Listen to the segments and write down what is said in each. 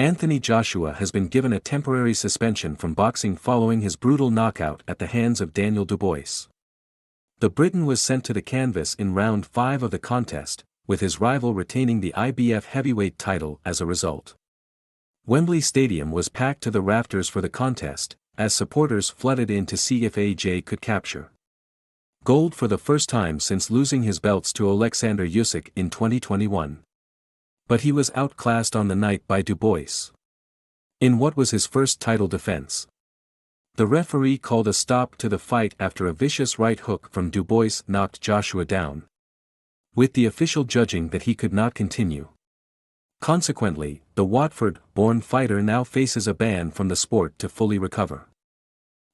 Anthony Joshua has been given a temporary suspension from boxing following his brutal knockout at the hands of Daniel Dubois. The Briton was sent to the canvas in round 5 of the contest, with his rival retaining the IBF heavyweight title as a result. Wembley Stadium was packed to the rafters for the contest, as supporters flooded in to see if AJ could capture gold for the first time since losing his belts to Alexander Usyk in 2021. But he was outclassed on the night by Dubois in what was his first title defense. The referee called a stop to the fight after a vicious right hook from Dubois knocked Joshua down, with the official judging that he could not continue. Consequently, the Watford-born fighter now faces a ban from the sport to fully recover.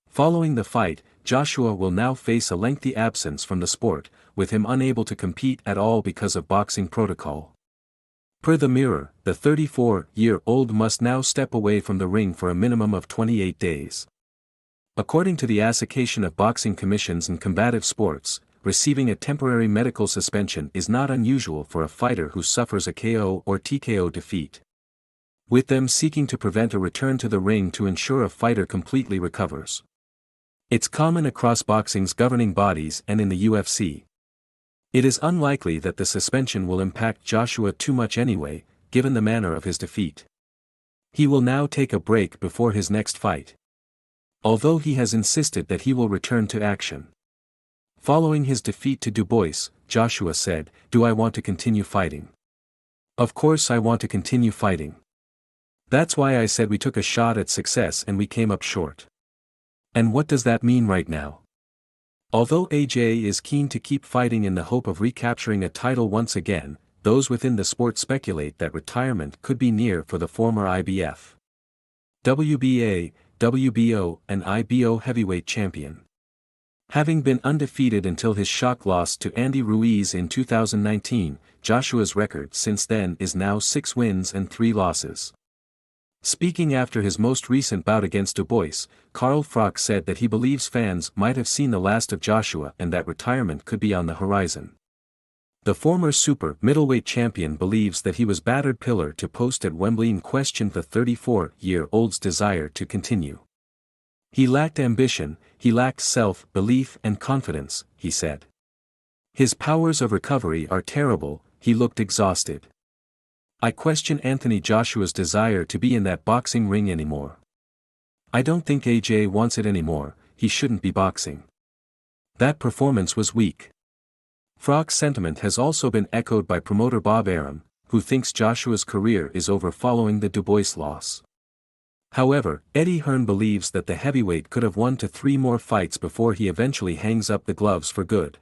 Following the fight, Joshua will now face a lengthy absence from the sport, with him unable to compete at all because of boxing protocol. Per the Mirror, the 34-year-old must now step away from the ring for a minimum of 28 days. According to the Association of Boxing Commissions in Combative Sports, receiving a temporary medical suspension is not unusual for a fighter who suffers a KO or TKO defeat, with them seeking to prevent a return to the ring to ensure a fighter completely recovers. It's common across boxing's governing bodies and in the UFC. It is unlikely that the suspension will impact Joshua too much anyway, given the manner of his defeat. He will now take a break before his next fight, although he has insisted that he will return to action. Following his defeat to Dubois, Joshua said, "Do I want to continue fighting? Of course I want to continue fighting. That's why I said we took a shot at success and we came up short. And what does that mean right now?" Although AJ is keen to keep fighting in the hope of recapturing a title once again, those within the sport speculate that retirement could be near for the former IBF, WBA, WBO and IBO heavyweight champion. Having been undefeated until his shock loss to Andy Ruiz in 2019, Joshua's record since then is now 6 wins and 3 losses. Speaking after his most recent bout against Dubois, Carl Froch said that he believes fans might have seen the last of Joshua and that retirement could be on the horizon. The former super middleweight champion believes that he was battered pillar to post at Wembley and questioned the 34-year-old's desire to continue. "He lacked ambition, he lacked self-belief and confidence," he said. "His powers of recovery are terrible, he looked exhausted. I question Anthony Joshua's desire to be in that boxing ring anymore. I don't think AJ wants it anymore, he shouldn't be boxing. That performance was weak." Froch's sentiment has also been echoed by promoter Bob Arum, who thinks Joshua's career is over following the Dubois loss. However, Eddie Hearn believes that the heavyweight could have 1 to 3 more fights before he eventually hangs up the gloves for good.